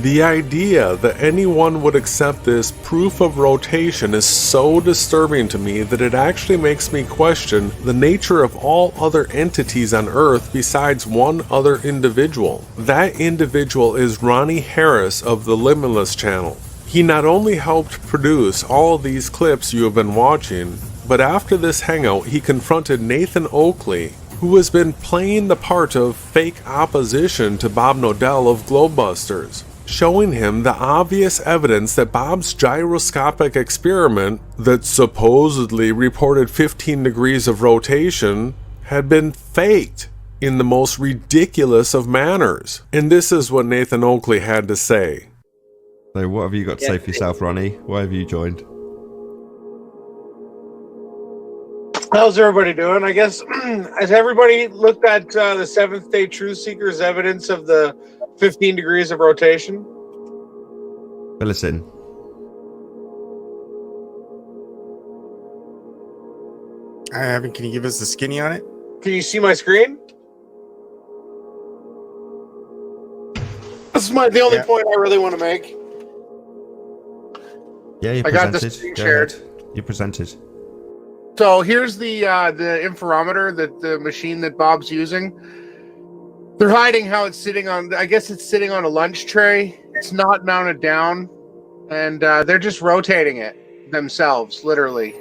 The idea that anyone would accept this proof of rotation is so disturbing to me that it actually makes me question the nature of all other entities on Earth besides one other individual. That individual is Ronnie Harris of the Limitless channel. He not only helped produce all of these clips you have been watching, but after this hangout he confronted Nathan Oakley, who has been playing the part of fake opposition to Bob Knodel of Globebusters, showing him the obvious evidence that Bob's gyroscopic experiment that supposedly reported 15 degrees of rotation had been faked in the most ridiculous of manners. And this is what Nathan Oakley had to say. So what have you got to say for yourself, Ronnie? Why have you joined? How's everybody doing? I guess, has everybody looked at the Seventh-day Truth Seekers' evidence of the 15 degrees of rotation? Fill us in. I haven't. Can you give us the skinny on it? Can you see my screen? This is the only point I really want to make. Yeah, you presented. I got the screen shared. You presented. So here's the interferometer, that the machine that Bob's using. They're hiding how it's sitting on. I guess it's sitting on a lunch tray. It's not mounted down, and they're just rotating it themselves, literally.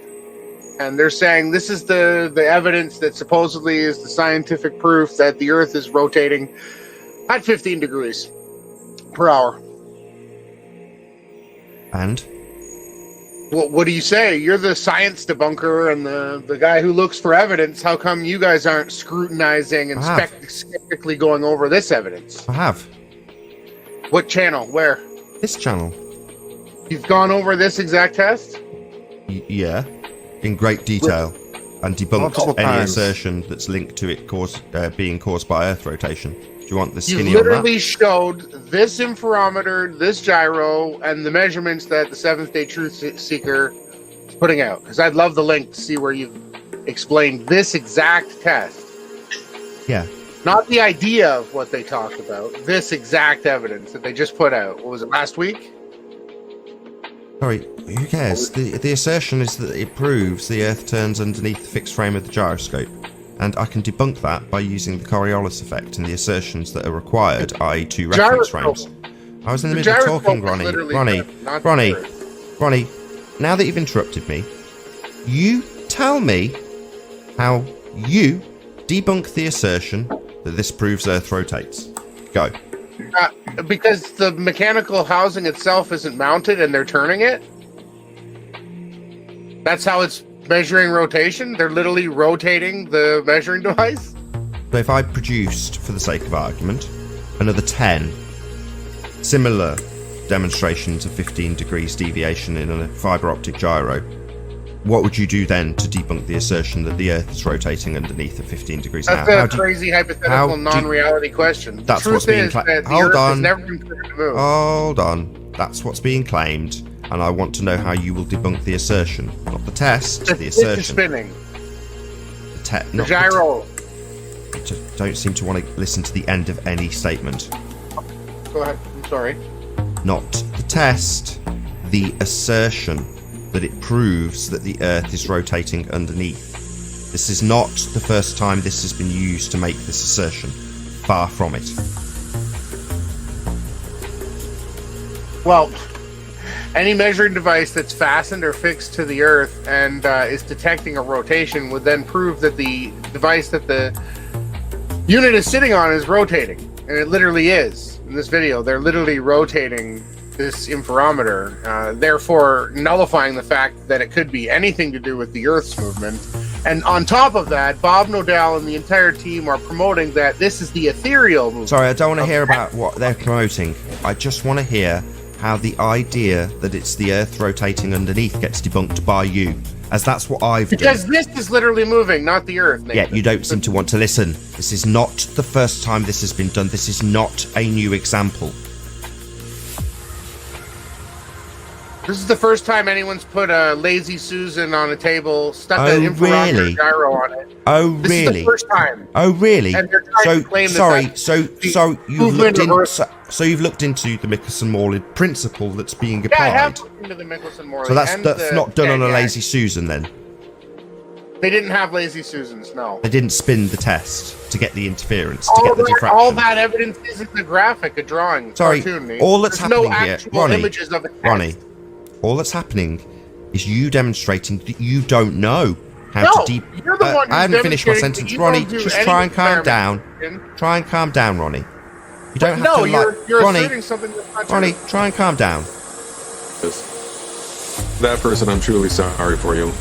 And they're saying this is the evidence that supposedly is the scientific proof that the Earth is rotating at 15 degrees per hour. And? Well, what do you say? You're the science debunker and the guy who looks for evidence. How come you guys aren't scrutinizing and skeptically going over this evidence? I have. What channel? Where? This channel. You've gone over this exact test? Yeah. In great detail. And debunked any assertion that's linked to it being caused by Earth rotation. Do you want the skinny on that? You literally showed this interferometer, this gyro, and the measurements that the Seventh-day Truth Seeker is putting out. Because I'd love the link to see where you've explained this exact test. Yeah. Not the idea of what they talked about. This exact evidence that they just put out. What was it, last week? Sorry, who cares? The assertion is that it proves the Earth turns underneath the fixed frame of the gyroscope. And I can debunk that by using the Coriolis effect and the assertions that are required, i.e. two reference frames. I was in the middle of talking, Ronnie. Ronnie, now that you've interrupted me, you tell me how you debunk the assertion that this proves Earth rotates. Go. Because the mechanical housing itself isn't mounted and they're turning it. That's how it's measuring rotation. They're literally rotating the measuring device. So if I produced, for the sake of argument, another 10 similar demonstrations of 15 degrees deviation in a fibre optic gyro, what would you do then to debunk the assertion that the Earth is rotating underneath at 15 degrees an hour? That's a crazy hypothetical non-reality question. That's what's being claimed. Hold on. Hold on. That's what's being claimed. And I want to know how you will debunk the assertion. Not the test, the assertion. Spinning. The gyro. You just don't seem to want to listen to the end of any statement. Go ahead. I'm sorry. Not the test, the assertion that it proves that the Earth is rotating underneath. This is not the first time this has been used to make this assertion. Far from it. Well, any measuring device that's fastened or fixed to the Earth and is detecting a rotation would then prove that the device that the unit is sitting on is rotating. And it literally is. In this video, they're literally rotating this interferometer, therefore nullifying the fact that it could be anything to do with the Earth's movement. And on top of that, Bob Knodel and the entire team are promoting that this is the ethereal movement. Sorry, I don't want to hear about what they're promoting. I just want to hear how the idea that it's the Earth rotating underneath gets debunked by you, as that's what I've done. Because this is literally moving, not the Earth, Nathan. Yeah, you don't seem to want to listen. This is not the first time this has been done. This is not a new example. This is the first time anyone's put a Lazy Susan on a table, stuck Oh, an infrared really? gyro on it. Oh, This is really? the first time. Oh, really? And they're trying So, to claim that sorry, that's so you've movement looked of Earth. so you've looked into the Nicholson-Morley principle that's being Yeah, I have applied. looked into the Mickelson-Morley. So that's and that's the not done on a Daniak. Lazy Susan then. They didn't have Lazy Susans, no. They didn't spin the test to get the interference to All get the that, diffraction. all that evidence is a graphic, a drawing, Sorry, cartoon. Nate. all that's There's no happening here, actual Ronnie, images of a test. Ronnie, all that's happening is you demonstrating that you don't know how No, to you're the one who's I haven't finished my demonstrating sentence, that you Ronnie. don't do Just any try and calm down. experiments. Try and calm down, Ronnie. You don't have No, to you're Ronnie. asserting something that's not Ronnie, true. try and calm down. That person, I'm truly sorry for you.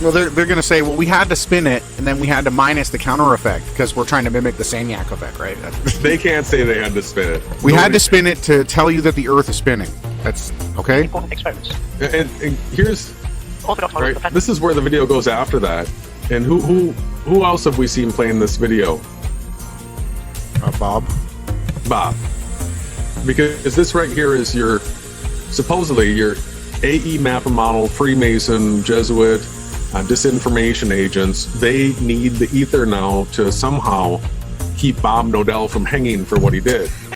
Well, they're going to say, well, we had to spin it, and then we had to minus the counter effect because we're trying to mimic the 𝔻𝔼𝕋 effect, right? They can't say they had to spin it. We had to spin it to tell you that the Earth is spinning. That's okay. Important experiments. And here's Orthodox model right. of fact. This is where the video goes after that. And who else have we seen playing this video? Bob. Bob. Because this right here is your supposedly your AE mapper model, Freemason, Jesuit, disinformation agents. They need the ether now to somehow keep Bob Nodell from hanging for what he did.